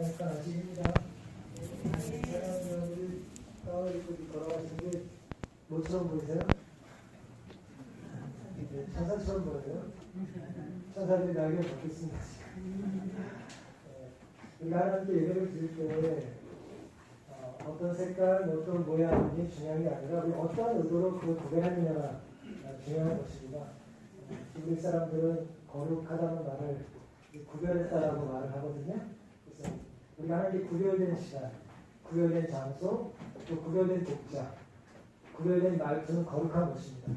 잠깐 아시겠습니다. 사람들이 땅을 입고 걸어가시는 게 뭐처럼 보이세요? 천사처럼 보여요. 천사들이 날개 벗고 있습니다. 우리가 하나님께 예배를 드릴 때 어떤 색깔, 어떤 모양이 중요한 게 아니라 우리 어떠한 의도로 그걸 구별하느냐가 중요한 것입니다. 미국 사람들은 거룩하다는 말을 구별했다라고 말을 하거든요. 그래서 우리가 하나님께 구별된 시간, 구별된 장소, 또 구별된 독자, 구별된 말투는 거룩한 것입니다.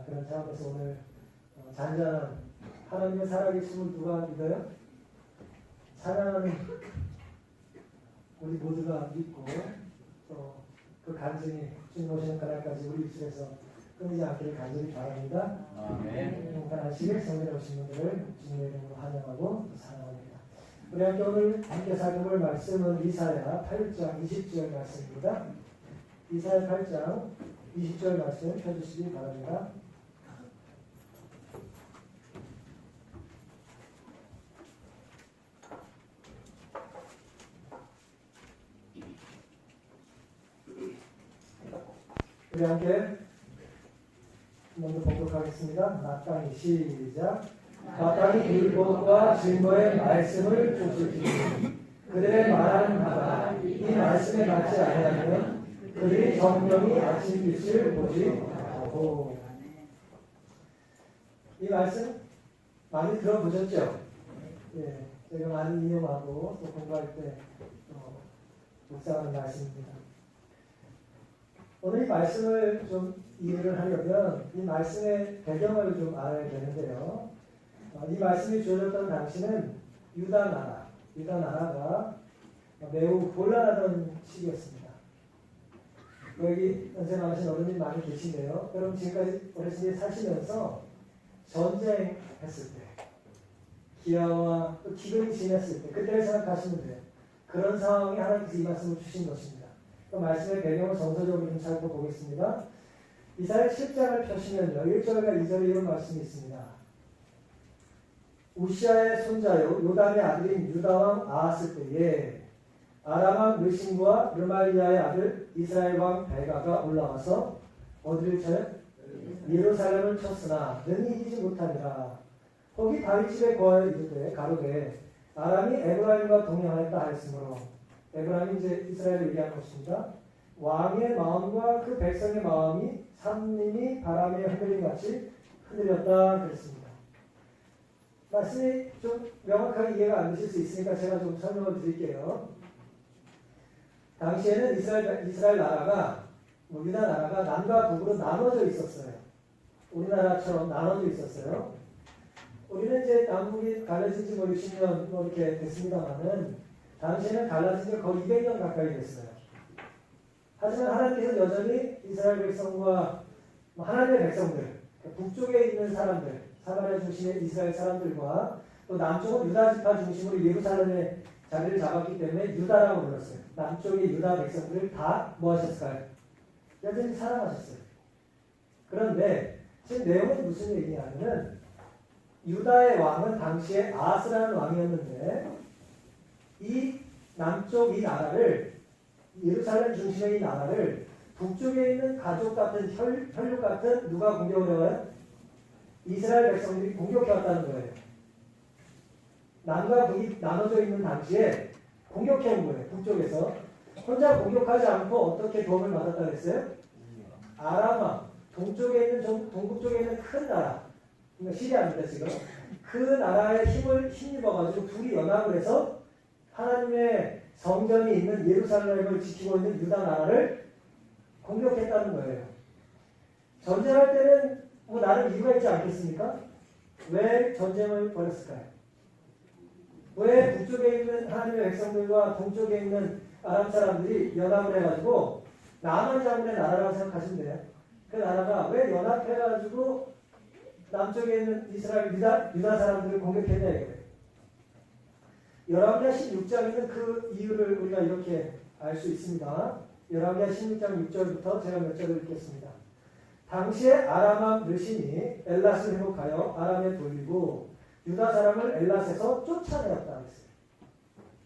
그런 차원에서 오늘 잔잔한 하나님의 살아계심을 누가 믿어요? 찬양하는 우리 모두가 믿고 또 그 간증이 주님 오시는 그날까지 우리 입술에서 끊이지 않기를 간절히 바랍니다. 평안하시길 성전에 오신 분들을 주님의 이름으로 환영하고 사랑합니다. 우리 함께 살펴볼 말씀은 이사야 8장 20절 말씀입니다. 이사야 8장 20절 말씀 펴주시기 바랍니다. 우리 함께 먼저 봉독하겠습니다. 마땅히 시작. 마땅히 율법과 증거의 말씀을 쫓으시니 그들의 말하는 바가 이 말씀에 맞지 아니하면 그들이 정령이 아침 빛을 보지 못하고. 이 말씀 많이 들어보셨죠? 예, 제가 많이 인용하고 또 공부할 때 묵상하는 말씀입니다. 오늘 이 말씀을 좀 이해를 하려면 이 말씀의 배경을 좀 알아야 되는데요. 이 말씀이 주어졌던 당시는 유다 나라가 매우 곤란하던 시기였습니다. 여기 연세 많으신 어른이 많이 계신데요. 여러분 지금까지 어르신이 사시면서 전쟁했을 때, 기아와 또 기근이 지냈을 때, 그때를 생각하시면 돼요. 그런 상황에 하나님께서 이 말씀을 주신 것입니다. 그 말씀의 배경을 정서적으로 좀 살펴보겠습니다. 이사야 7장을 펴시면요. 1절과 2절에 이런 말씀이 있습니다. 우시아의 손자요 요담의 아들인 유다왕 아하스 때에 아람왕 르신과 르말리아의 아들 이스라엘 왕 베가가 올라와서 어디를 쳐요? 예루살렘을 쳤으나 능히 이기지 못하니라. 거기 다윗 집에 거하여 이르되 가로되 아람이 에브라임과 동행하였다 하였으므로, 에브라임이 이제 이스라엘을 얘기하는 것입니다. 왕의 마음과 그 백성의 마음이 산림이 바람에 흔들림같이 흔들렸다 그랬습니다. 말씀이 좀 명확하게 이해가 안 되실 수 있으니까 제가 좀 설명을 드릴게요. 당시에는 이스라엘 나라가, 유다 나라가 남과 북으로 나눠져 있었어요. 우리나라처럼 나눠져 있었어요. 우리는 이제 남북이 갈라진 지 60년 이렇게 됐습니다만은 당시에는 갈라진 지 거의 200년 가까이 됐어요. 하지만 하나님께서 여전히 이스라엘 백성과 하나님의 백성들, 북쪽에 있는 사람들, 사마리아 중심의 이스라엘 사람들과 또 남쪽은 유다 지파 중심으로 예루살렘에 자리를 잡았기 때문에 유다라고 불렀어요. 남쪽의 유다 백성들을 다 뭐 하셨을까요? 여전히 사랑하셨어요. 그런데 지금 내용은 무슨 얘기냐면은 유다의 왕은 당시에 아하스라는 왕이었는데 이 남쪽 이 나라를, 예루살렘 중심의 이 나라를 북쪽에 있는 가족 같은 혈육 같은 누가 공격을 해와요? 이스라엘 백성들이 공격해왔다는 거예요. 남과 북이 나눠져 있는 당시에 공격해온 거예요. 북쪽에서 혼자 공격하지 않고 어떻게 도움을 받았다 그랬어요? 아람왕, 동쪽에 있는 동북쪽에 있는 큰 나라, 그러니까 시리아입니다 지금. 그 나라의 힘을 힘입어가지고 둘이 연합을 해서 하나님의 성전이 있는 예루살렘을 지키고 있는 유다 나라를 공격했다는 거예요. 전쟁할 때는 나름 이유가 있지 않겠습니까? 왜 전쟁을 벌였을까요? 왜 북쪽에 있는 하나님의 백성들과 동쪽에 있는 아람 사람들이 연합을 해가지고 남한 장군의 나라라고 생각하시면 돼요. 그 나라가 왜 연합해가지고 남쪽에 있는 이스라엘 유다 사람들을 공격했냐 이거예요. 열왕기하 16장에는 그 이유를 우리가 이렇게 알 수 있습니다. 열왕기하 16장 6절부터 제가 몇 절을 읽겠습니다. 당시에 아람왕 르신이 엘랏을 회복하여 아람에 돌리고 유다 사람을 엘랏에서 쫓아내었다 했어요.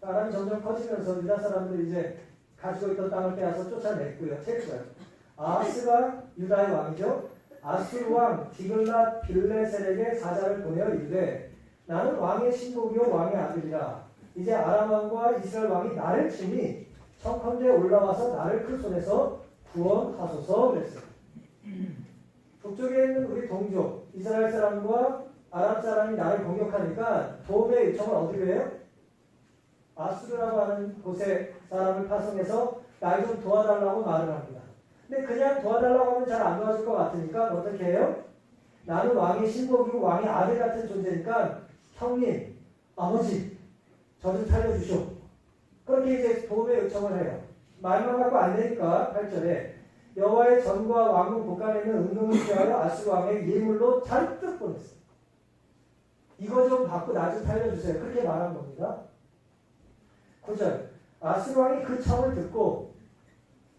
아람이 점점 커지면서 유다 사람들이 이제 가지고 있던 땅을 빼앗아 쫓아냈고요. 쳤어요. 아하스가 유다의 왕이죠. 아수르 왕 디글랏 빌레셀에게 사자를 보내어 이르되 나는 왕의 신복이요 왕의 아들이라. 이제 아람 왕과 이스라엘 왕이 나를 치니 청컨대 올라와서 나를 그 손에서 구원하소서 그랬어요. 북쪽에 있는 우리 동족 이스라엘 사람과 아람 사람이 나를 공격하니까 도움의 요청을 어디로 해요? 아수르라고 하는 곳에 사람을 파송해서 날 좀 도와달라고 말을 합니다. 근데 그냥 도와달라고 하면 잘 안 도와줄 것 같으니까 어떻게 해요? 나는 왕의 신복이고 왕의 아들 같은 존재니까 형님, 아버지, 저 좀 살려주쇼. 그렇게 이제 도움의 요청을 해요. 말만 갖고 안 되니까 8절에 여호와의 전과 왕궁 곳간에 있는 은금을 취하여 아수르 왕의 예물로 잔뜩 보냈어요. 이거 좀 받고 나 좀 살려주세요. 그렇게 말한 겁니다. 9절 아수르 왕이 그 청을 듣고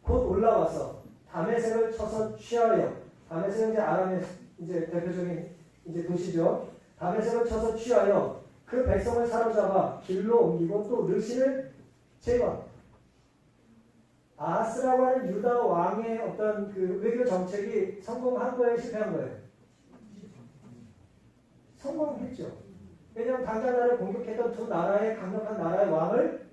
곧 올라와서 다메섹을 쳐서 취하여 다메섹은 이제 아람의 이제 대표적인 이제 도시죠. 다메섹을 쳐서 취하여 그 백성을 사로잡아 길로 옮기고 또 르신을 제거합니다. 아하스라고 하는 유다 왕의 어떤 그 외교 정책이 성공한 거예요, 실패한 거예요? 성공했죠. 왜냐하면 당장 나를 공격했던 두 나라의 강력한 나라의 왕을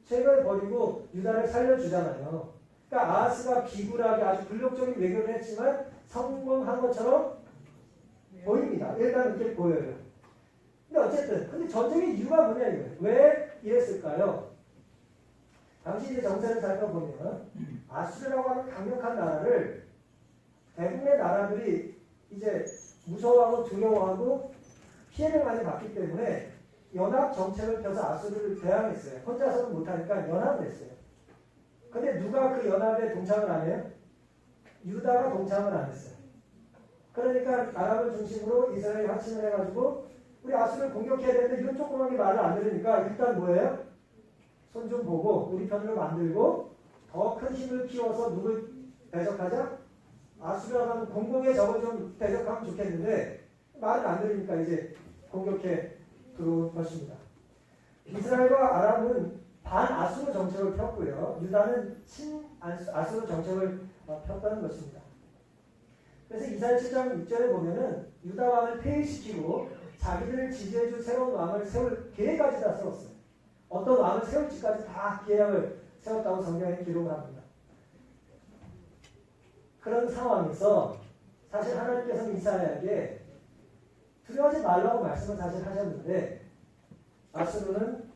제거해버리고 유다를 살려주잖아요. 그러니까 아하스가 비굴하게 아주 굴욕적인 외교를 했지만 성공한 것처럼 보입니다. 일단 이렇게 보여요. 근데 어쨌든 근데 전쟁의 이유가 뭐냐 이거예요. 왜 이랬을까요? 당시 이제 정세를 살펴보면 아수르라고 하는 강력한 나라를 대부분의 나라들이 이제 무서워하고 두려워하고 피해를 많이 받기 때문에 연합 정책을 펴서 아수르를 대항했어요. 혼자서는 못하니까 연합을 했어요. 근데 누가 그 연합에 동참을 안 해요? 유다가 동참을 안 했어요. 그러니까 아람을 중심으로 이스라엘이 합심을 해가지고 우리 아수르를 공격해야 되는데 이런 조그맣게 말을 안 들으니까 일단 뭐예요? 손 좀 보고 우리 편으로 만들고 더 큰 힘을 키워서 누굴 대적하자? 아수르라고 하는 공공의 적을 좀 대적하면 좋겠는데 말을 안 들으니까 이제 공격해 들어온 것입니다. 이스라엘과 아람은 반아수르 정책을 폈고요. 유다는 친아수르 정책을 폈다는 것입니다. 그래서 이사야 7장 6절에 보면은 유다 왕을 폐위시키고 자기들을 지지해줄 새로운 왕을 세울 계획까지 다 세웠어요. 어떤 왕을 세울지까지 다 계획을 세웠다고 성경에 기록을 합니다. 그런 상황에서 사실 하나님께서는 이사야에게 두려워하지 말라고 말씀을 사실 하셨는데 아수르는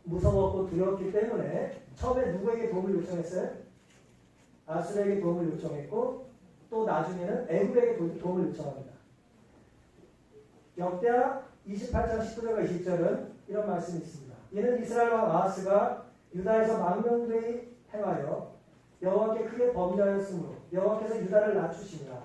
무서웠고 두려웠기 때문에 처음에 누구에게 도움을 요청했어요? 아수르에게 도움을 요청했고 또 나중에는 애굽에게 도움을 요청합니다. 역대하 28장 19절과 20절은 이런 말씀이 있습니다. 이는 이스라엘 왕 아하스가 유다에서 망명되이 행하여 여호와께 크게 범죄하였으므로 여호와께서 유다를 낮추시니라.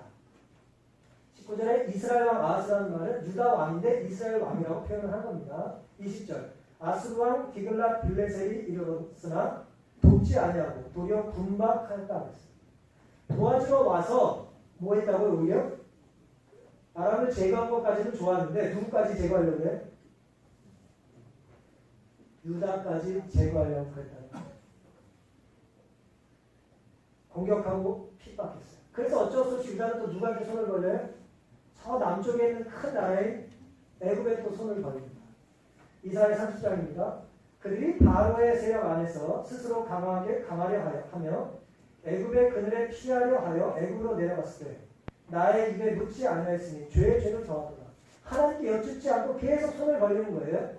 19절에 이스라엘 왕 아하스라는 말은 유다 왕인데 이스라엘 왕이라고 표현을 한 겁니다. 20절 아수르 왕 디글랏 빌레셀이 이르렀으나 돕지 아니하고 도리어 분박하였다 그랬어요. 도와주러 와서 뭐 했다고요? 오히려 아람을 제거한 것까지는 좋았는데 누구까지 제거하려고 해요? 유다까지 제거하려고 했다는 거예요. 공격하고 핍박했어요. 그래서 어쩔 수 없이 유다는 또 누구한테 손을 벌려요? 저 남쪽에 있는 큰 나라인 애굽에 또 손을 벌립니다. 이사야 30장입니다. 그들이 바로의 세력 안에서 스스로 강하려 하며 애굽의 그늘에 피하려 하여 애굽으로 내려갔을 때 나의 입에 묻지 아니하였으니 죄의 죄를 더하더라. 하나님께 여쭙지 않고 계속 손을 벌리는 거예요.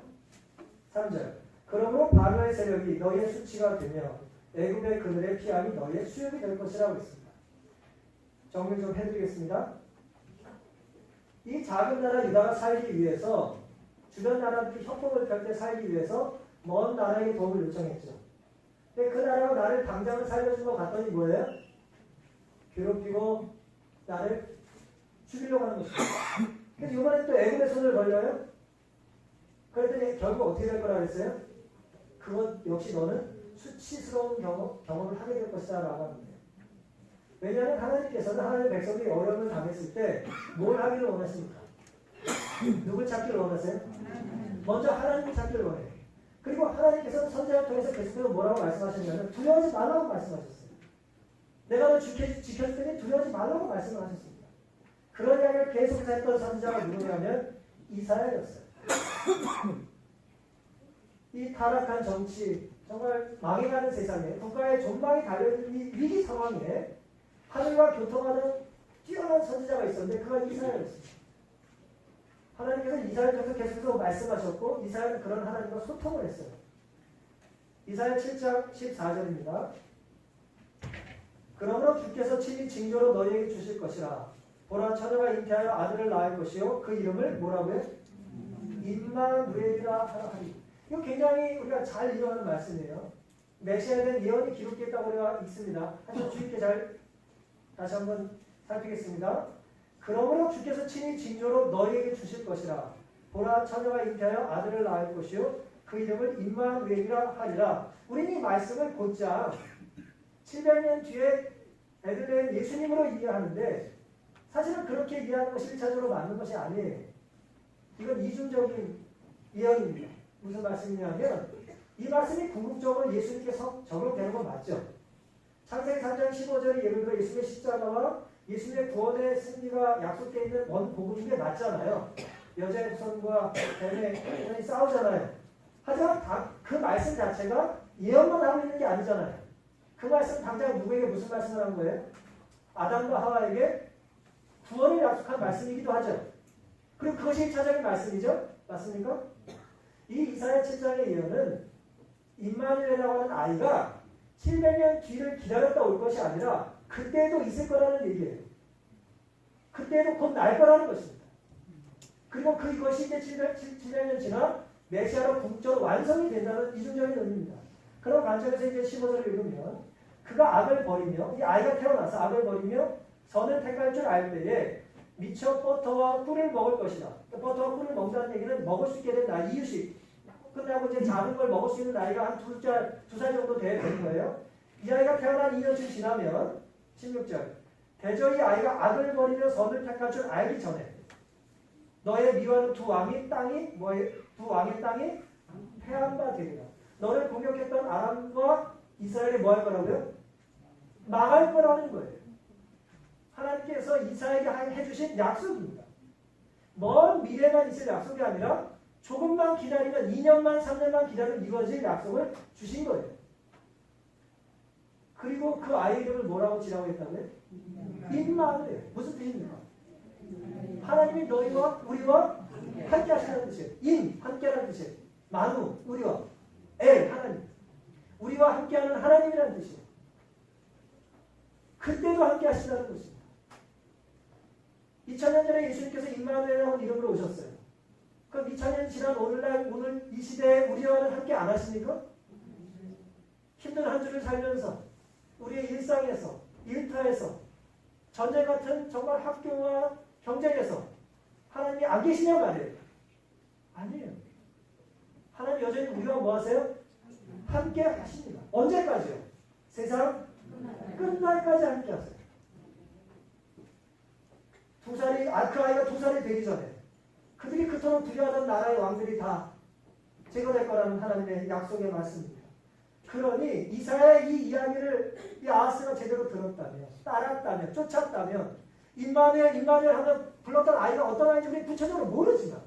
3절 그러므로 바로의 세력이 너희의 수치가 되며 애굽의 그늘에 피함이 너희의 수욕이 될 것이라고 했습니다. 정리 좀 해드리겠습니다. 이 작은 나라 유다가 살기 위해서 주변 나라들이 협동을 펼 때 살기 위해서 먼 나라에게 도움을 요청했죠. 근데 그 나라가 나를 당장은 살려준 것 같더니 뭐예요? 괴롭히고 나를 죽이려고 하는 것입니다. 그래서 이번에 또 애굽의 손을 벌려요? 그랬더니 결국 어떻게 될 거라 그랬어요? 그것 역시 너는 수치스러운 경험을 하게 될 것이다 라고 합니다. 왜냐하면 하나님께서는 하나님의 백성이 어려움을 당했을 때 뭘 하기를 원하십니까? 누굴 찾기를 원하세요? 먼저 하나님을 찾기를 원해요. 그리고 하나님께서는 선지자를 통해서 계속해서 뭐라고 말씀하셨냐면 두려워하지 말라고 말씀하셨어요. 내가 너 지켜줄 테니 두려워하지 말라고 말씀을 하셨습니다. 그런 이야기를 계속해서 했던 선지자가 누구냐면 이사야였어요. 이 타락한 정치, 정말 망해가는 세상에 국가의 전망이 달려있는 이 위기 상황에 하늘과 교통하는 뛰어난 선지자가 있었는데 그가 이사야였습니다. 하나님께서 이사야를 통해서 계속해서 말씀하셨고 이사야는 그런 하나님과 소통을 했어요. 이사야 7장 14절입니다. 그러므로 주께서 친히 징조로 너희에게 주실 것이라. 보라 처녀가 잉태하여 아들을 낳을 것이요 그 이름을 뭐라고요? 임마누엘이라 하리. 이거 굉장히 우리가 잘 이해하는 말씀이에요. 메시아에 대한 예언이 기록되었다고 우리가 있습니다. 하지만 주의 있게 잘 다시 한번 살피겠습니다. 그러므로 주께서 친히 징조로 너희에게 주실 것이라. 보라 처녀가 잉태하여 아들을 낳을 것이요 그 이름을 임마누엘이라 하리라. 우리는 이 말씀을 곧장 700년 뒤에 베들레헴 예수님으로 이해하는데 사실은 그렇게 이해하는 것이 1차적으로 맞는 것이 아니에요. 이건 이중적인 예언입니다. 무슨 말씀이냐면 이 말씀이 궁극적으로 예수님께 적용되는 건 맞죠. 창세기 3장 15절이 예를 들어 예수님의 십자가와 예수님의 구원의 승리가 약속되어 있는 원 복음인 게 맞잖아요. 여자의 후손과 뱀의 싸우잖아요. 하지만 그 말씀 자체가 예언만 하고 있는 게 아니잖아요. 그 말씀 당장 누구에게 무슨 말씀을 한 거예요? 아담과 하와에게 구원을 약속한 말씀이기도 하죠. 그리고 그것이 1차적인 말씀이죠. 맞습니까? 이 이사야 7장의 예언은 임마누엘이라고 하는 아이가 700년 뒤를 기다렸다 올 것이 아니라 그때도 있을 거라는 얘기예요. 그때도 곧 날 거라는 것입니다. 그리고 그것이 이제 700년 지나 메시아로 궁극적으로 완성이 된다는 이중적인 의미입니다. 그런 관점에서 이제 15절을 읽으면 그가 악을 버리며 이 아이가 태어나서 악을 버리며 선을 택할 줄 알 때에 미쳐 버터와 꿀을 먹을 것이다. 버터와 꿀을 먹는다는 얘기는 먹을 수 있게 된 나이, 이유식. 끝나고 이제 작은 걸 먹을 수 있는 나이가 한 2살 정도 되는 거예요. 이 아이가 태어난 2년쯤 지나면 16절 대저히 아이가 악을 버리며 선을 택할 줄 알기 전에 너의 미워하는 두 왕의 땅이 패한 바 되리라. 너를 공격했던 아람과 이스라엘이 뭐 할 거라고요? 망할 거라는 거예요. 하나님께서 이사에게 해주신 약속입니다. 먼 미래만 있을 약속이 아니라 조금만 기다리면 2년만 3년만 기다리면 이루어질 약속을 주신 거예요. 그리고 그 아이 이름을 뭐라고 지라고 했다고요? 임마누엘. 무슨 뜻입니까? 하나님이 너희와 우리와 함께 하시는 뜻이에요. 임, 함께하는 뜻이에요. 마누, 우리와. 엘, 하나님. 우리와 함께하는 하나님이라는 뜻이에요. 그때도 함께 하신다는 것입니다. 2000년 전에 예수님께서 임마누엘이라는 이름으로 오셨어요. 그럼 2000년 지난 오늘날 오늘 이 시대에 우리와는 함께 안 하십니까? 힘든 한 주를 살면서 우리의 일상에서 일터에서 전쟁 같은 정말 학교와 경쟁에서 하나님이 안 계시냐 말이에요. 아니에요. 하나님 여전히 우리와 뭐 하세요? 함께 하십니다. 언제까지요? 세상 끝날까지 함께 하세요. 그 아이가 2살이 되기 전에 그들이 그토록 두려워하던 나라의 왕들이 다 제거될 거라는 하나님의 약속의 말씀입니다. 그러니 이사야의 이 이야기를 이 아하스가 제대로 들었다면, 따랐다면, 쫓았다면 임마누엘 하면 불렀던 아이가 어떤 아이인지 우리 구체적으로 모르지만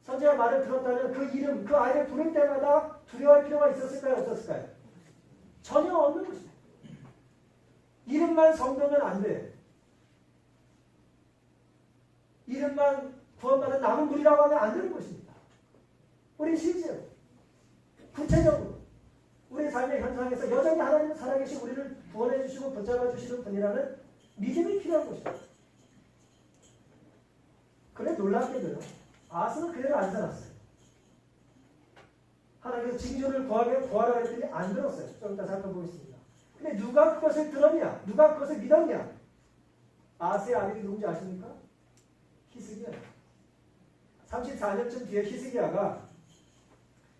선지자의 말을 들었다면 그 이름, 그 아이를 부를 때마다 두려워할 필요가 있었을까요? 없었을까요? 전혀 없는 것입니다. 이름만 성도면 안 돼요. 이름만 구원받은 남은 무리라고 하면 안 되는 것입니다. 우리 실제로 구체적으로 우리의 삶의 현상에서 여전히 하나님은 살아계시고 우리를 구원해 주시고 붙잡아 주시는 분이라는 믿음이 필요한 것입니다. 그래 놀랍게도요. 아하스는 그대로 안 살았어요. 하나님께서 징조를 구하라 했더니 안 들었어요. 좀 이따 살펴보겠습니다. 근데 누가 그것을 들었냐? 누가 그것을 믿었냐? 아하스의 아들이 누군지 아십니까? 히스기야. 34년쯤 뒤에 히스기야가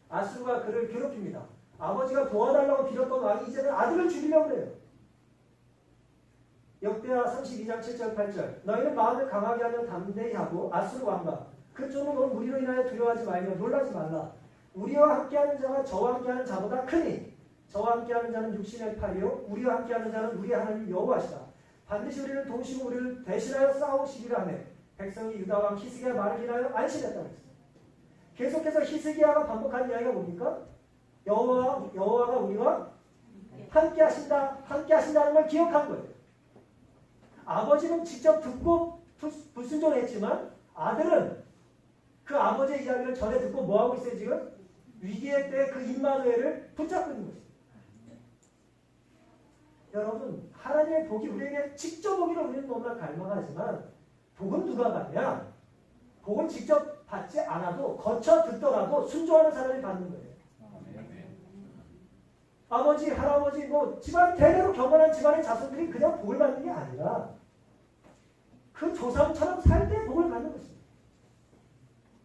아수르가 그를 괴롭힙니다. 아버지가 도와달라고 빌었던 왕이 이제는 아들을 죽이려고 해요. 역대하 32장 7절 8절 너희는 마음을 강하게 하며 담대히 하고 아수르 왕과 그 쫓는 온 무리로 인하여 두려워하지 말며 놀라지 말라. 우리와 함께하는 자가 저와 함께하는 자보다 크니 저와 함께하는 자는 육신의 팔이요 우리와 함께하는 자는 우리 하나님 여호와시라. 반드시 우리를 도우시고 우리를 대신하여 싸우시리라 하네. 백성이 유다 왕 히스기야 말을 인하여 안심했다고 했어요. 계속해서 히스기야가 반복한 이야기가 뭡니까? 여호와가 우리와 함께 하신다는 걸 기억한 거예요. 아버지는 직접 듣고 불순종했지만 아들은 그 아버지의 이야기를 전에 듣고 뭐하고 있어요 지금? 위기의 때 그 임마누엘을 붙잡고 있는 것입니다. 여러분 하나님의 복이 우리에게 직접 오기를 우리는 너무나 갈망하지만 복은 누가 받냐? 복은 직접 받지 않아도 거쳐 듣더라도 순종하는 사람이 받는 거예요. 아버지, 할아버지, 집안 대대로 경건한 집안의 자손들이 그냥 복을 받는 게 아니라 그 조상처럼 살 때 복을 받는 것입니다.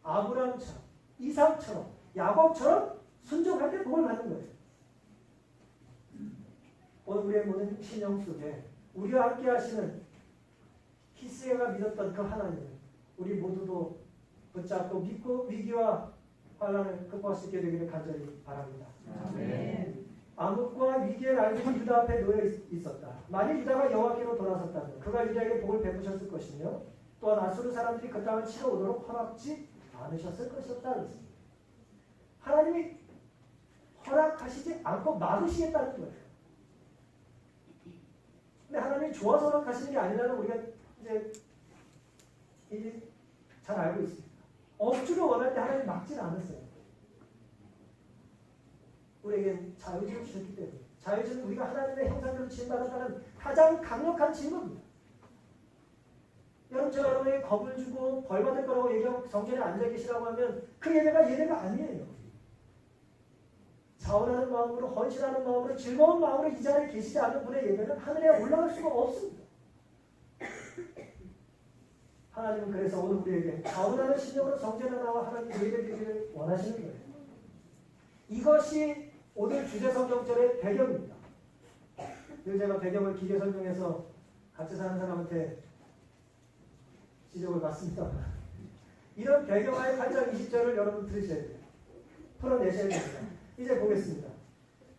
아브라함처럼, 이삭처럼, 야곱처럼 순종할 때 복을 받는 거예요. 오늘 우리의 모든 신영 속에 우리와 함께 하시는 히스기야가 믿었던 그 하나님을 우리 모두도 붙잡고 믿고 위기와 환난을 극복할 수 있게 되기를 간절히 바랍니다. 아멘. 암흑과 위기의 날들이 유다 앞에 놓여 있었다. 만일 유다가 여호와께로 돌아섰다면 그가 유다에게 복을 베푸셨을 것이며 또한 아수르 사람들이 그 땅을 치러 오도록 허락지 않으셨을 것이었다. 그랬습니다. 하나님이 허락하시지 않고 막으시겠다는 거예요. 근데 하나님이 좋아서 허락하시는 게 아니라는 우리가 이제 잘 알고 있습니다. 억지로 원할 때 하나님이 막지는 않았어요. 우리에게 자유를 주셨기 때문에 자유는 우리가 하나님의 형상대로 지음받았다는 가장 강력한 증거입니다. 여러분 제가 여러분에게 겁을 주고 벌 받을 거라고 얘기하고 성전에 앉아 계시라고 하면 그 예배가 아니에요. 자원하는 마음으로 헌신하는 마음으로 즐거운 마음으로 이 자리에 계시지 않는 분의 예배는 하늘에 올라갈 수가 없습니다. 하나님은 그래서 오늘 우리에게 자원하는 심령으로 성전에 나와 하나님 예배드리기를 원하시는 거예요. 이것이 오늘 주제 성경절의 배경입니다. 늘 제가 배경을 기계 설명해서 같이 사는 사람한테 지적을 받습니다. 이런 배경하에 8장 20절을 여러분 들으셔야 돼요. 풀어내셔야 됩니다. 이제 보겠습니다.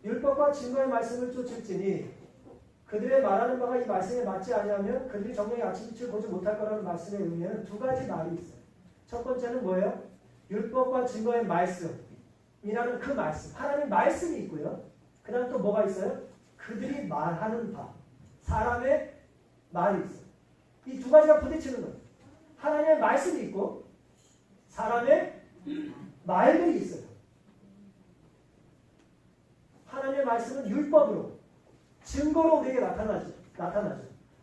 율법과 증거의 말씀을 쫓을지니 그들의 말하는 바가 이 말씀에 맞지 아니하면 그들이 정령의 아침빛을 보지 못할 거라는 말씀의 의미에는 두 가지 말이 있어요. 첫 번째는 뭐예요? 율법과 증거의 말씀이라는 그 말씀. 하나님의 말씀이 있고요. 그 다음 또 뭐가 있어요? 그들이 말하는 바. 사람의 말이 있어요. 이 두 가지가 부딪히는 거예요. 하나님의 말씀이 있고 사람의 말들이 있어요. 하나님의 말씀은 율법으로 증거로 우리에게 나타나죠.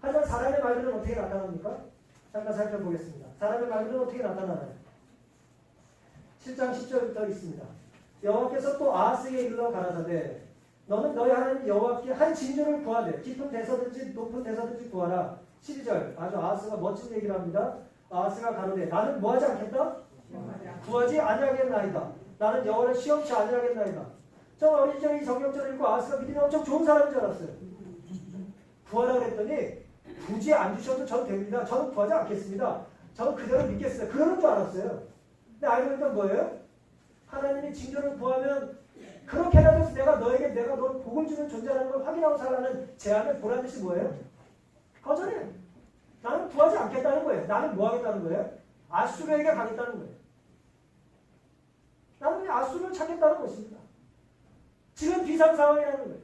하지만 사람의 말들은 어떻게 나타납니까? 잠깐 살펴보겠습니다. 사람의 말들은 어떻게 나타나나요? 7장 10절부터 있습니다. 여호와께서 또 아하스에게 일러 가라사대 너는 너희 하나님 여호와께 한 징조를 구하되 깊은 데서든지 높은 데서든지 구하라. 12절 아주 아하스가 멋진 얘기를 합니다. 아하스가 가로되 나는 뭐하지 않겠다? 구하지 아니하겠나이다. 나는 여호와를 시험치 아니하겠나이다. 저 어린 시절에 이 성경절을 읽고 아하스가 믿음이 엄청 좋은 사람인 줄 알았어요. 구하라 그랬더니 굳이 안 주셔도 저는 됩니다. 저는 구하지 않겠습니다. 저는 그대로 믿겠습니다. 그러는 줄 알았어요. 근데 알고 보니까 뭐예요? 하나님이 징조를 구하면 그렇게 해서 내가 너 복을 주는 존재라는 걸 확인하고 살라는 제안을 보라듯이 뭐예요? 거절해요. 나는 구하지 않겠다는 거예요. 나는 뭐 하겠다는 거예요? 아수르에게 가겠다는 거예요. 나는 아수르를 찾겠다는 것입니다. 지금 비상 상황이라는 거예요.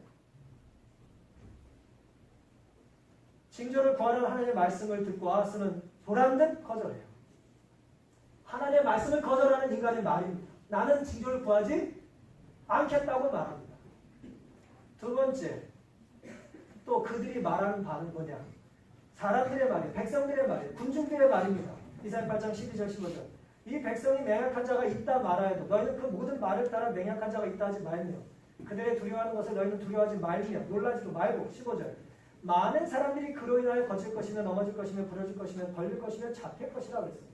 징조를 구하는 하나님의 말씀을 듣고 아하스는 보란듯 거절해요. 하나님의 말씀을 거절하는 인간의 말입니다. 나는 징조를 구하지 않겠다고 말합니다. 두 번째, 또 그들이 말하는 바는 뭐냐? 사람들의 말이에요. 백성들의 말이에요. 군중들의 말입니다. 이사야 8장 12절 15절. 이 백성이 맹약한 자가 있다 말하여도 너희는 그 모든 말을 따라 맹약한 자가 있다 하지 말며 그들의 두려워하는 것을 너희는 두려워하지 말며 놀라지도 말고 15절. 많은 사람들이 그로 인하여 거칠 것이며 넘어질 것이며 부러질 것이며 걸릴 것이며 잡힐 것이라고 했습니다.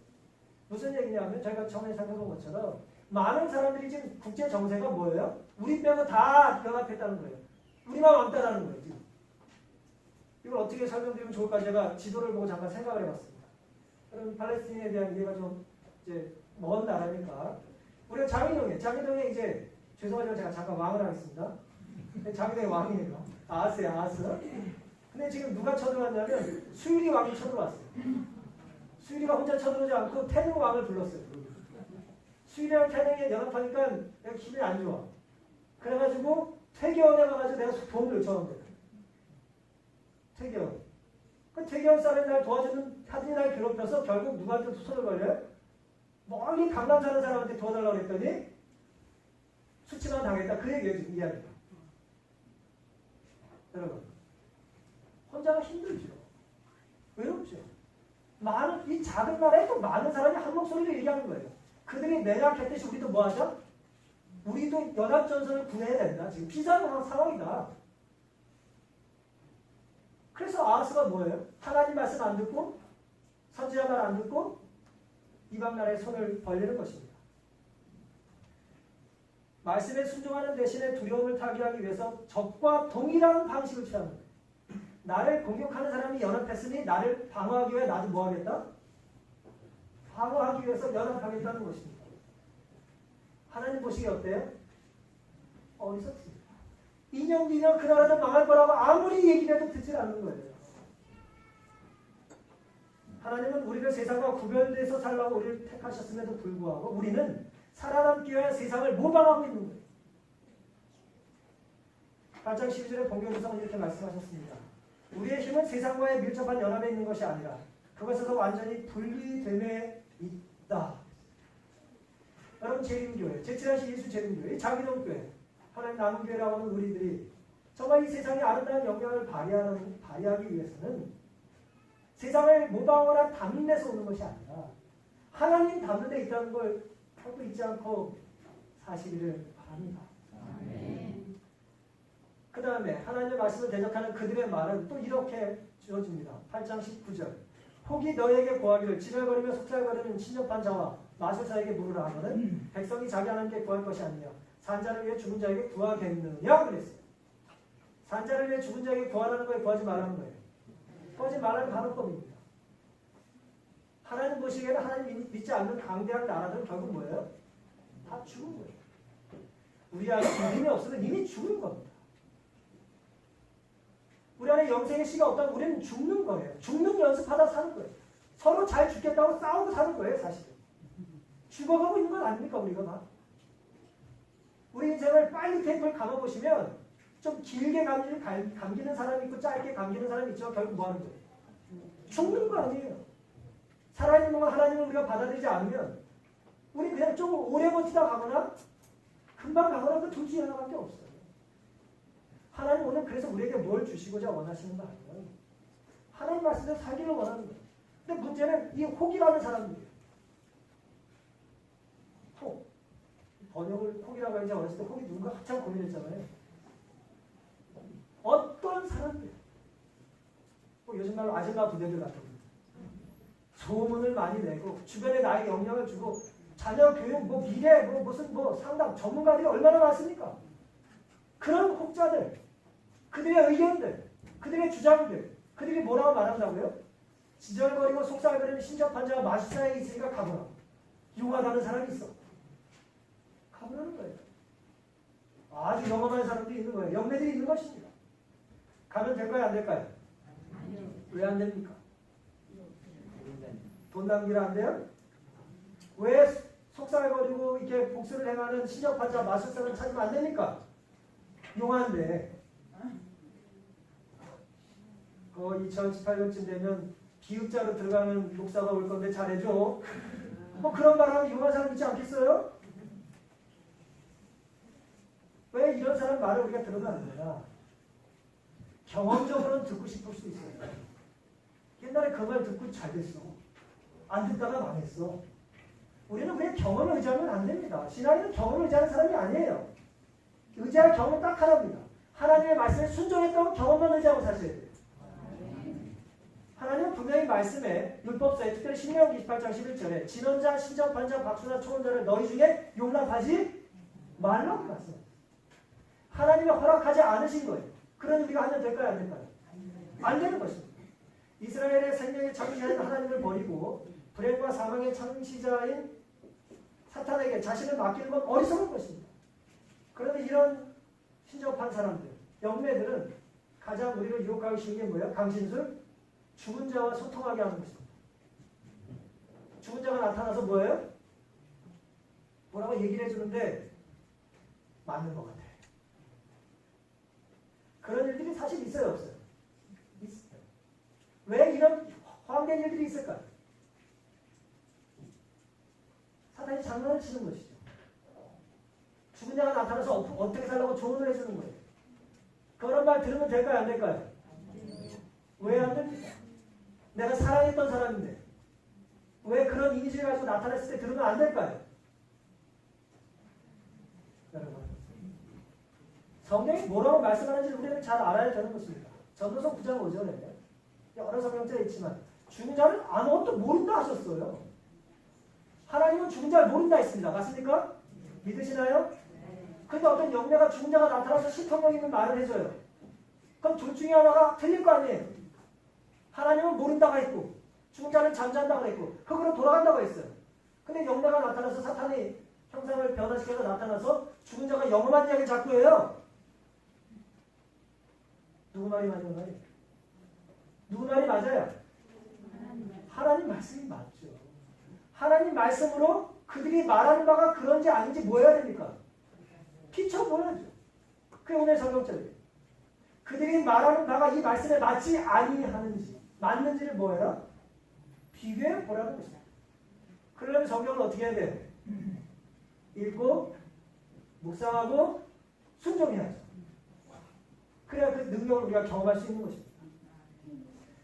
무슨 얘기냐면 저희가 처음에 살펴본 것처럼 많은 사람들이 지금 국제 정세가 뭐예요? 우리 빼고 다 병합했다는 거예요. 우리만 왕따라는 거예요. 지금. 이걸 어떻게 설명드리면 좋을까 제가 지도를 보고 잠깐 생각을 해봤습니다. 그럼 팔레스틴에 대한 이해가 좀 이제 먼 나라니까 우리가 장희동에 이제 죄송하지만 제가 잠깐 왕을 하겠습니다. 장희동의 왕이에요. 아하스야, 아하스. 근데 지금 누가 쳐들어왔냐면 수일이 왕이 쳐들어왔어요. 수일이가 혼자 쳐들어오지 않고 태능 왕을 불렀어요. 수일이랑 태능이 연합하니까 내가 힘이 안 좋아. 그래가지고 퇴계원에 가가지고 내가 도움을 요청한 거예요. 퇴계원. 그 퇴계원 사람이 날 도와주는 하더니 날 괴롭혀서 결국 누구한테 손을 걸려요? 멀리 강남 사는 사람한테 도와달라고 했더니 수치만 당했다. 그 얘기예요, 지금 이야기가. 여러분, 혼자가 힘들죠. 외롭죠. 이 작은 나라에 또 많은 사람이 한 목소리로 얘기하는 거예요. 그들이 매략했듯이 우리도 뭐 하자? 우리도 연합전선을 구해야 된다. 지금 비상한 상황이다. 그래서 아하스가 뭐예요? 하나님 말씀 안 듣고 선지자 말 안 듣고 이방 나라에 손을 벌리는 것입니다. 말씀에 순종하는 대신에 두려움을 타개하기 위해서 적과 동일한 방식을 취하는 거예요. 나를 공격하는 사람이 연합했으니 나를 방어하기 위해 나도 뭐 하겠다? 방어하기 위해서 연합하겠다는 것입니다. 하나님 보시기에 어때요? 어리석습니다. 인형 뒤면 그 나라는 망할 거라고 아무리 얘기해도 듣지 않는 거예요. 하나님은 우리를 세상과 구별돼서 살라고 우리를 택하셨음에도 불구하고 우리는 살아남기 위해 세상을 모방하고 있는 거예요. 8장 12절에 본경에서는 이렇게 말씀하셨습니다. 우리의 힘은 세상과의 밀접한 연합에 있는 것이 아니라 그것에서 완전히 분리됨에 있다. 여러분, 재림교회, 제7하신 예수 재림교회, 장기동교회, 하나님 남은교회라고 하는 우리들이 정말 이 세상에 아름다운 영향을 발휘하기 위해서는 세상을 모방하거나 담는 데서 오는 것이 아니라 하나님 담는 데 있다는 걸 갖고 있지 않고 사시기를 바랍니다. 그 다음에 하나님의 말씀을 대적하는 그들의 말은 또 이렇게 주어집니다. 8장 19절. 혹이 너에게 고하기를 지절거리며 속살거리는 친접한 자와 마술사에게 물으라 하거든 백성이 자기 하나님께 구할 것이 아니냐 산자를 위해 죽은 자에게 구하겠느냐 그랬어요. 산자를 위해 죽은 자에게 구하라는 거에 구하지 말라는 거예요. 구하지 말라는 간호법입니다. 하나님 보시기에는 하나님 믿지 않는 강대한 나라들은 결국 뭐예요? 다 죽은 거예요. 우리 안에 믿음이 없으면 이미 죽은 겁니다. 우리 안에 영생의 씨가 없다면 우리는 죽는 거예요. 죽는 연습하다 사는 거예요. 서로 잘 죽겠다고 싸우고 사는 거예요, 사실은. 죽어가고 있는 건 아닙니까, 우리가 다? 우리 인생을 빨리 테이프를 감아보시면 좀 길게 감기는 사람이 있고 짧게 감기는 사람이 있죠. 결국 뭐 하는 거예요? 죽는 거 아니에요. 살아있는 동안 하나님을 우리가 받아들이지 않으면 우리 그냥 좀 오래 버티다 가거나 금방 가거나 그 둘 중에 하나밖에 없어요. 하나님 오늘 그래서 우리에게 뭘 주시고자 원하시는 거 아니에요. 하나님 말씀대로 살기를 원하는 거예요. 근데 문제는 이 혹이라는 사람들이에요. 혹. 번역을 혹이라고 하지 어렸을 때 혹이 누군가 한참 고민했잖아요. 어떤 사람들, 뭐 요즘 말로 아줌마 부대들 같은 거. 소문을 많이 내고 주변에 나에게 영향을 주고 자녀 교육, 뭐 미래, 뭐 무슨 뭐 상담 전문가들이 얼마나 많습니까? 그런 혹자들, 그들의 의견들, 그들의 주장들, 그들이 뭐라고 말한다고요? 지절거리고 속살거리는 신접한 자가 마술사에 있으니까 가보라. 용하다는 사람이 있어. 가보라는 거예요. 아주 영험한 사람들이 있는 거예요. 영매들이 있는 것입니다. 가면 될까요? 안 될까요? 왜 안 됩니까? 돈 낭비를 안 돼요? 왜 속살거리고 이렇게 복수를 행하는 신접한 자 마술사를 찾으면 안 됩니까? 용한데 2018년쯤 되면 기육자로 들어가는 목사가 올 건데 잘해줘. 뭐 그런 말 하면 용한 사람 있지 않겠어요? 왜 이런 사람 말을 우리가 들어도 안 되나? 경험적으로는 듣고 싶을 수 있어요. 옛날에 그 말 듣고 잘 됐어. 안 듣다가 망했어. 우리는 그냥 경험을 의지하면 안 됩니다. 신앙인은 경험을 의지하는 사람이 아니에요. 의지할 경험은 딱 하나입니다. 하나님의 말씀에 순종했다고 경험만 의지하고 사셔야 돼요. 하나님은 분명히 말씀에 율법서에 특별히 신명기 28장 11절에 진언자, 신접한 자, 박수나 초혼자를 너희 중에 용납하지 말라고 말씀합니다. 하나님이 허락하지 않으신 거예요. 그러니 우리가 하면 될까요? 안 될까요? 안 되는 것입니다. 이스라엘의 생명의 창시자인 하나님을 버리고 불행과 사망의 창시자인 사탄에게 자신을 맡기는 건 어리석은 것입니다. 그런데 이런 신접한 사람들, 영매들은 가장 우리를 유혹하기 쉬운 게 뭐예요? 강신술, 죽은 자와 소통하게 하는 것입니다. 죽은 자가 나타나서 뭐예요? 뭐라고 얘기를 해주는데 맞는 것 같아. 그런 일들이 사실 있어요, 없어요? 있어요. 왜 이런 허황된 일들이 있을까요? 사탄이 장난을 치는 것이죠. 죽은 자가 나타나서 어떻게 살라고 조언을 해주는 거예요. 그런 말 들으면 될까요? 안 될까요? 왜 안 됩니까? 내가 사랑했던 사람인데 왜 그런 이미지를 가지고 나타났을 때 들으면 안 될까요? 여러분, 성경이 뭐라고 말씀하는지 우리는 잘 알아야 되는 것입니다. 전도서 9장 5절에 여러 성경자에 있지만 죽은 자는 아무것도 모른다 하셨어요. 하나님은 죽은 자를 모른다 했습니다. 맞습니까? 믿으시나요? 근데 어떤 영매가 죽은 자가 나타나서 신통력 있는 말을 해줘요. 그럼 둘 중에 하나가 틀릴 거 아니에요. 하나님은 모른다고 했고 죽은 자는 잠잔다고 했고 흙으로 돌아간다고 했어요. 근데 영매가 나타나서 사탄이 형상을 변화시켜서 나타나서 죽은 자가 영험한 이야기를 자꾸 해요. 누구 말이 맞는 말이에요? 누구 말이 맞아요? 하나님 말씀이 맞죠. 하나님 말씀으로 그들이 말하는 바가 그런지 아닌지 뭐 해야 됩니까? 비춰보야죠. 그게 오늘 성경절이에요. 그들이 말하는 바가 이 말씀에 맞지 아니하는지 맞는지를 뭐 해라? 비교해 보라는 것입니다. 그러려면 성경을 어떻게 해야 돼요? 읽고 묵상하고 순종해야죠. 그래야 그 능력을 우리가 경험할 수 있는 것입니다.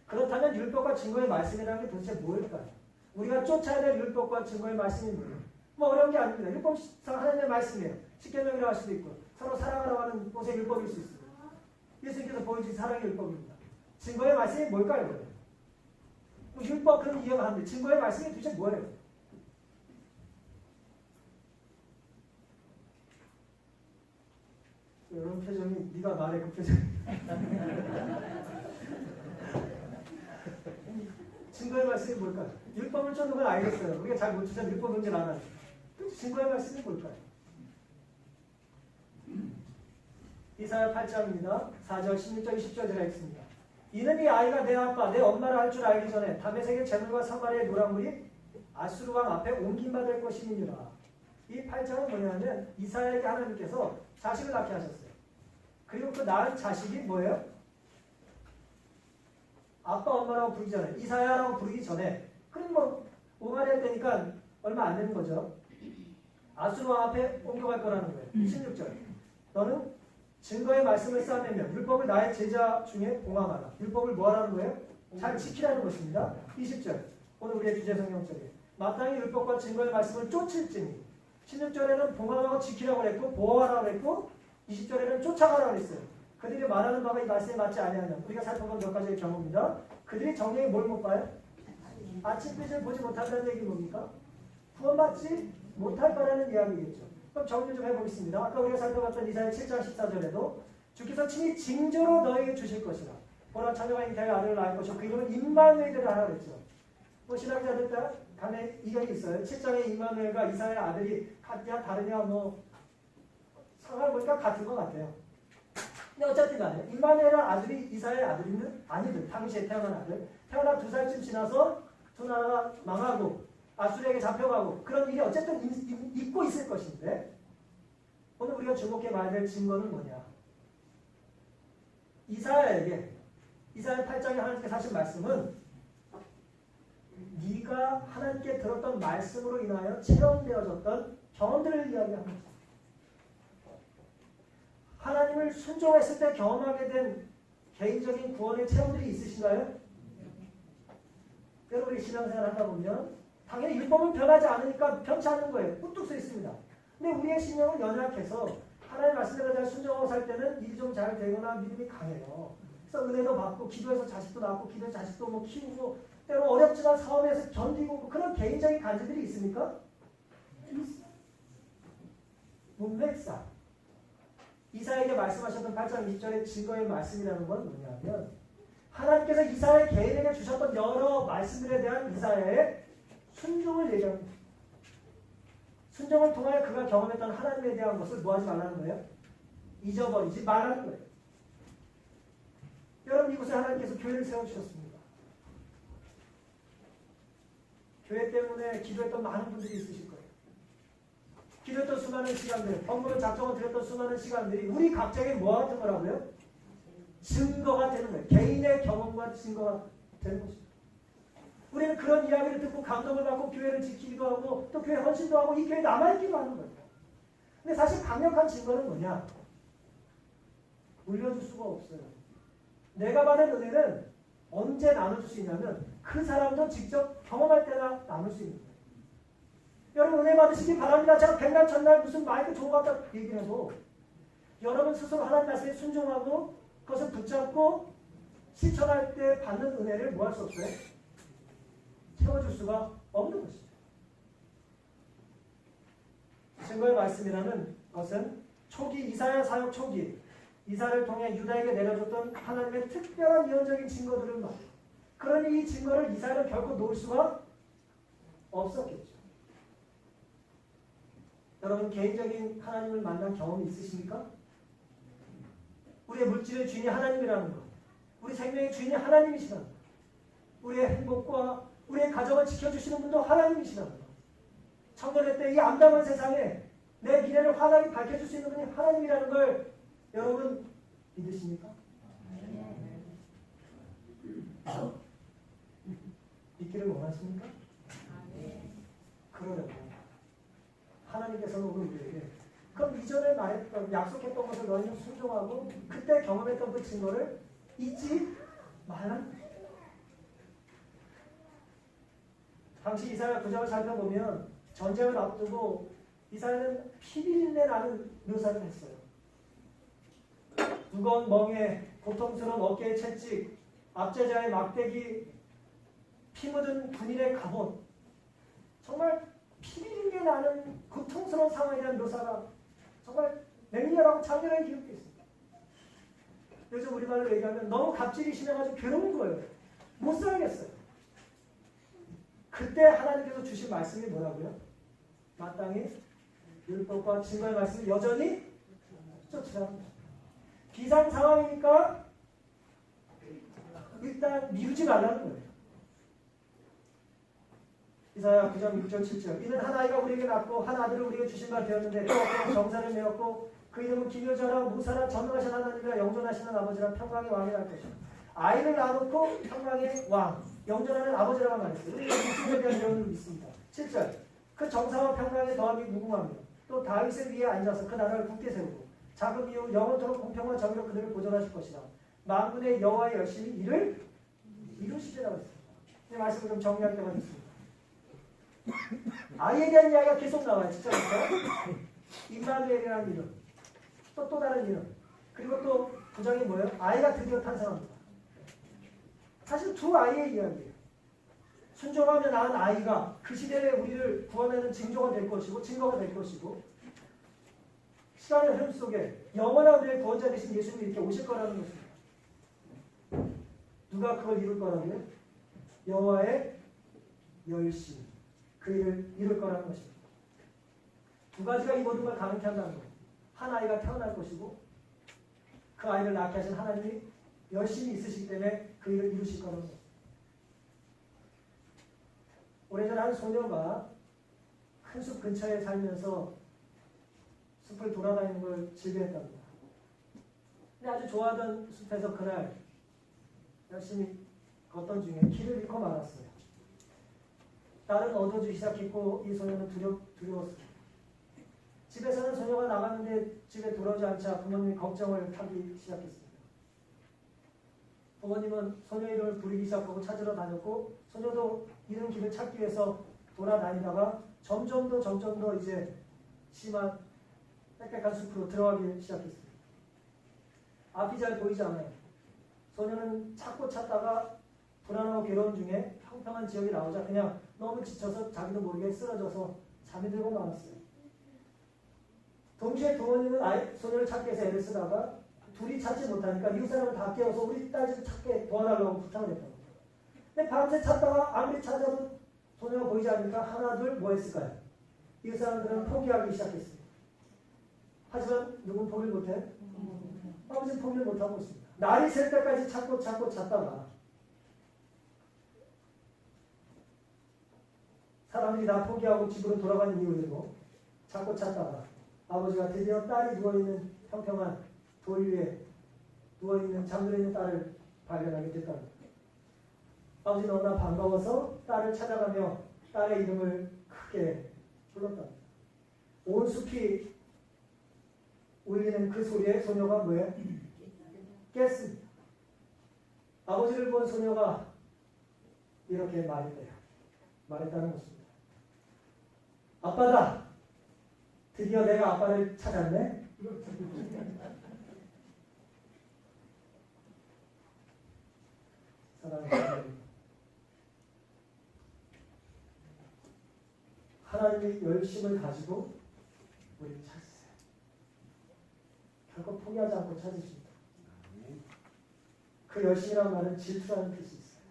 그렇다면 율법과 증거의 말씀이라는 게 도대체 뭘까요? 우리가 쫓아야 될 율법과 증거의 말씀이 뭐예요? 뭐 어려운 게 아닙니다. 율법상 하나님의 말씀이에요. 십계명이라고 할 수도 있고 서로 사랑하라고 하는 곳의 율법일 수 있습니다. 예수님께서 보여주신 사랑의 율법입니다. 증거의 말씀이 뭘까요? 뭐 율법 그런 이해가 하는데 증거의 말씀이 도대체 뭐예요? 이런 표정이 네가 말해 그 표정. 증거의 말씀이 뭘까요? 율법을 쫓는 건 알겠어요. 우리가 잘 못 찾아 율법 문제를 안 하죠. 증거의 말씀이 뭘까요? 이사야 8장입니다. 4절, 16절, 20절 제가 읽습니다. 이는 이 아이가 내 아빠, 내 엄마를 할 줄 알기 전에 다메섹의 재물과 사마리아의 노랑물이 아수르 왕 앞에 옮김받을 것이니라. 이 8장은 뭐냐면 이사야에게 하나님께서 자식을 낳게 하셨어요. 그리고 그 낳은 자식이 뭐예요? 아빠 엄마라고 부르기 전에 이사야라고 부르기 전에 그럼 뭐 5마리아 되니까 얼마 안 되는 거죠. 아수르 왕 앞에 옮겨갈 거라는 거예요. 16절 너는 증거의 말씀을 쌓으며 율법을 나의 제자 중에 봉함하라. 율법을 뭐 하라는 거예요? 잘 지키라는 것입니다. 20절 오늘 우리의 주제 성경절이에요. 마땅히 율법과 증거의 말씀을 쫓을지니 16절에는 봉함하고 지키라고 했고 보호하라고 했고 20절에는 쫓아가라고 했어요. 그들이 말하는 바가 이 말씀에 맞지 아니하면 우리가 살펴본 몇 가지의 경우입니다. 그들이 정령이 뭘 못 봐요? 아침빛을 보지 못한다는 얘기는 뭡니까? 구원받지 못할 거라는 이야기겠죠. 그럼 정리 좀 해보겠습니다. 아까 우리가 살펴봤던 이사야 7장 14절에도 주께서 친히 징조로 너에게 주실 것이라. 보라 처녀가 잉태하여 아들을 낳을 것이고 그 이름은 임마누엘이라 하라 그랬죠. 뭐 신학자들 간에 이견이 있어요. 7장의 임마누엘과 이사야의 아들이 같냐 다르냐 뭐 상황을 보니까 같은 것 같아요. 근데 어쨌든 간에 임마누엘은 아들이 이사야의 아들이는 아니들. 당시에 태어난 아들. 태어나 2살쯤 지나서 두 나라가 망하고 아수르에게 잡혀가고 그런 일이 어쨌든 있고 있을 것인데 오늘 우리가 주목해봐야 될 증거는 뭐냐? 이사야에게 이사야 8장에 하나님께서 하신 말씀은 네가 하나님께 들었던 말씀으로 인하여 체험되어졌던 경험들을 이야기합니다. 하나님을 순종했을 때 경험하게 된 개인적인 구원의 체험들이 있으신가요? 여러분이 신앙생활 하다 보면 당연히 율법은 변하지 않으니까 변치 않는 거예요. 우뚝 서 있습니다. 근데 우리의 신령은 연약해서 하나님의 말씀대로 잘 순종하고 살 때는 일이 좀 잘 되거나 믿음이 강해요. 그래서 은혜도 받고 기도해서 자식도 낳고 기도해서 자식도 뭐 키우고 때로 어렵지만 사업에서 견디고 그런 개인적인 간증들이 있습니까? 문맥상 이사야에게 말씀하셨던 8장 20절의 증거의 말씀이라는 건 뭐냐면 하나님께서 이사야 개인에게 주셨던 여러 말씀들에 대한 이사야의 순종을 얘기합니다. 순종을 통하여 그가 경험했던 하나님에 대한 것을 뭐 하지 말라는 거예요? 잊어버리지 말라는 거예요. 여러분, 이곳에 하나님께서 교회를 세워주셨습니다. 교회 때문에 기도했던 많은 분들이 있으실 거예요. 기도했던 수많은 시간들, 법문을 작정을 드렸던 수많은 시간들이 우리 각자에게 뭐가 같은 거라고요? 증거가 되는 거예요. 개인의 경험과 증거가 되는 것입니다. 우리는 그런 이야기를 듣고 감동을 받고 교회를 지키기도 하고 또 교회 헌신도 하고 이 교회에 남아있기도 하는 거예요. 근데 사실 강력한 증거는 뭐냐? 물려줄 수가 없어요. 내가 받은 은혜는 언제 나눠줄 수 있냐면 그 사람도 직접 경험할 때나 나눌 수 있는 거예요. 여러분, 은혜 받으시기 바랍니다. 제가 백날 천날 무슨 마이크 좋은 것 같다 얘기해도 여러분 스스로 하나님 말씀에 순종하고 그것을 붙잡고 실천할 때 받는 은혜를 뭐 할 수 없어요? 채워줄 수가 없는 것입니다. 증거의 말씀이라는 것은 초기 이사야 사역 초기 이사를 통해 유다에게 내려줬던 하나님의 특별한 예언적인 증거들을 말해요. 그러니 이 증거를 이사야는 결코 놓을 수가 없었겠죠. 여러분, 개인적인 하나님을 만난 경험이 있으십니까? 우리의 물질의 주인이 하나님이라는 것, 우리 생명의 주인이 하나님이시라는 것, 우리의 행복과 우리의 가정을 지켜주시는 분도 하나님이시라는 것, 청년의 때 이 암담한 세상에 내 미래를 환하게 밝혀줄 수 있는 분이 하나님이라는 걸 여러분 믿으십니까? 믿기를 원하십니까? 그러려고 하나님께서는 오늘 우리에게 그럼 이전에 말했던 약속했던 것을 너희는 순종하고 그때 경험했던 그 증거를 잊지 말라는 거예요. 당시 이사야 9장을 살펴보면 전쟁을 앞두고 이사야는 피비린내 나는 묘사를 했어요. 무거운 멍에 고통스러운 어깨의 채찍, 압제자의 막대기, 피 묻은 군인의 갑옷, 정말 피비린내 나는 고통스러운 상황에 대한 묘사가 정말 맹렬하고 장렬하게 기록되어 있습니다. 요즘 우리말로 얘기하면 너무 갑질이 심해가지고 괴로운 거예요. 못 살겠어요. 그때 하나님께서 주신 말씀이 뭐라고요? 마땅히 율법과 증거의 말씀을 여전히 쫓으라는 거죠. 비상 상황이니까 일단 미루지 말라는 거예요. 이사야 9장 6절 7절 이는 한 아이가 우리에게 낳고 한 아들을 우리에게 주신 바 되었는데 또 어떤 정사를 메었고 그 이름은 기묘자라 무사라 전능하신 하나님이라 영존하시는 아버지라 평강의 왕이라 할 것이다. 아이를 낳아놓고 평강의 왕, 영존하는 아버지라고 말했어요. 우리가 예수에 대한 예언을 믿습니다. 7절 그 정사와 평강의 더함이 무궁하며 또 다윗의 위에 앉아서 그 나라를 굳게 세우고 자금 이후 영원토록 공평과 정의로 그들을 보존하실 것이다. 만군의 여호와의 열심히 이를 이루시리라고 했습니다. 이 말씀을 좀 정리할 때가 있습니다. 아이에 대한 이야기가 계속 나와요. 진짜 그렇죠? 임마누엘이라는 이름, 또 다른 이름, 그리고 또 9장이 뭐예요? 아이가 드디어 탄생합니다. 사실 두 아이의 이야기예요. 순종하며 낳은 아이가 그 시대에 우리를 구원하는 징조가 될 것이고 증거가 될 것이고 시간의 흐름 속에 영원한 우리의 구원자 되신 예수님이 이렇게 오실 거라는 것입니다. 누가 그걸 이룰 거라고요? 여호와의 열심, 그 일을 이룰 거라는 것입니다. 두 가지가 이 모든 걸 가능케 한다는 거예요. 한 아이가 태어날 것이고 그 아이를 낳게 하신 하나님이 열심히 있으시기 때문에 그 일을 이루실 거라는 거예요. 오래전에 한 소녀가 큰 숲 근처에 살면서 숲을 돌아다니는 걸 즐겨했답니다. 근데 아주 좋아하던 숲에서 그날 열심히 걷던 중에 길을 잃고 말았어요. 딸은 얻어주기 시작했고 이 소녀는 두려웠습니다. 집에서는 소녀가 나갔는데 집에 돌아오지 않자 부모님이 걱정을 하기 시작했습니다. 부모님은 소녀 이름을 부르기 시작하고 찾으러 다녔고 소녀도 잃은 길을 찾기 위해서 돌아다니다가 점점 더 이제 심한 빽빽한 숲으로 들어가기 시작했습니다. 앞이 잘 보이지 않아요. 소녀는 찾다가 불안하고 괴로운 중에 평평한 지역이 나오자 그냥 너무 지쳐서 자기도 모르게 쓰러져서 잠이 들고 말았어요. 동시에 부모님은 소녀를 찾기 위해서 애를 쓰다가 둘이 찾지 못하니까 이웃 사람을 다 깨워서 우리 딸 좀 찾게 도와달라고 부탁을 했다고. 근데 밤새 찾다가 아무리 찾아도 소녀가 보이지 않으니까 하나 둘 뭐 했을까요? 이 사람들은 포기하기 시작했습니다. 하지만 누군 포기를 못해? 아버지는 포기를 못하고 있습니다. 날이 셀 때까지 찾고 찾다가 사람들이 다 포기하고 집으로 돌아가는 이유이고 찾고 찾다가 아버지가 드디어 딸이 누워있는 평평한 돌 위에 누워있는 잠들어 있는 딸을 발견하게 됐답니다. 아버지는 너무나 반가워서 딸을 찾아가며 딸의 이름을 크게 불렀답니다. 온 숲이 울리는 그 소리에 소녀가 뭐예요? 깼습니다. 아버지를 본 소녀가 이렇게 말했다는 것입니다. 아빠다. 드디어 내가 아빠를 찾았네. 사랑하는 여러분, 하나님의 열심을 가지고 우리를 찾으세요. 결코 포기하지 않고 찾으십니다. 그 열심이라는 말은 질투라는 뜻이 있어요.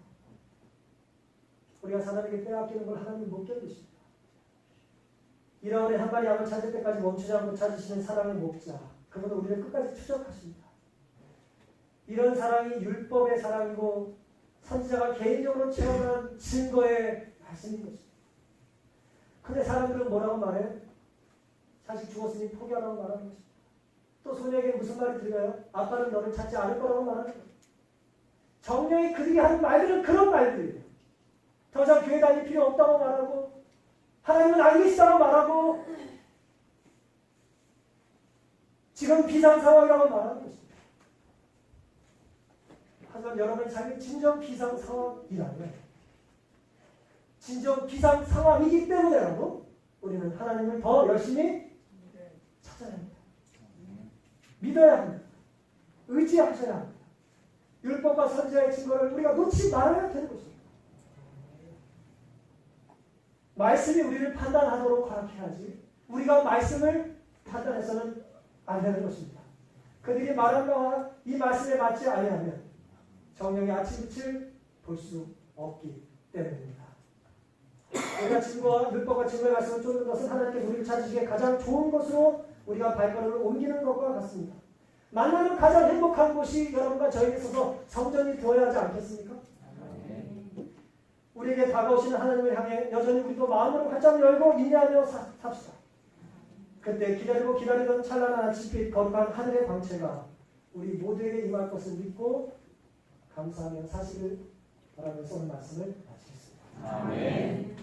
우리가 사람에게 빼앗기는 걸 하나님 못 견디십니다. 일하오래 한 마리 양을 찾을 때까지 멈추지 않고 찾으시는 사랑의 목자, 그분은 우리를 끝까지 추적하십니다. 이런 사랑이 율법의 사랑이고 선지자가 개인적으로 체험한 증거의 말씀인 것입니다. 근데 사람들은 뭐라고 말해요? 자식 죽었으니 포기하라고 말하는 것입니다. 또 소녀에게 무슨 말이 들려요? 아빠는 너를 찾지 않을 거라고 말하는 거예요. 정령이 그들이 하는 말들은 그런 말들이에요. 더 이상 교회 다닐 필요 없다고 말하고 하나님은 안 계시다고 말하고 지금 비상상황이라고 말하는 것입니다. 하지만 여러분의 삶이 진정 비상상황이라면 진정 비상상황이기 때문에라도 우리는 하나님을 더 열심히 찾아야 합니다. 믿어야 합니다. 의지하셔야 합니다. 율법과 선지자의 증거를 우리가 놓지 말아야 되는 것입니다. 말씀이 우리를 판단하도록 허락해야지 우리가 말씀을 판단해서는 안 되는 것입니다. 그들이 말한 바와 이 말씀에 맞지 아니하면 정령의 아침빛을 볼 수 없기 때문입니다. 우리가 증거와 율법과 증거의 말씀을 쫓는 것은 하나님께서 우리를 찾으시기에 가장 좋은 것으로 우리가 발걸음을 옮기는 것과 같습니다. 만나는 가장 행복한 곳이 여러분과 저에게 있어서 성전이 되어야 하지 않겠습니까? 우리에게 다가오시는 하나님을 향해 여전히 우리도 마음으로 활짝 열고 인내하며 삽시다. 그때 기다리고 기다리던 찬란한 아침빛 거룩한 하늘의 광채가 우리 모두에게 임할 것을 믿고 감사하며 사시길 바라면서 오늘 말씀을 마치겠습니다. 아멘.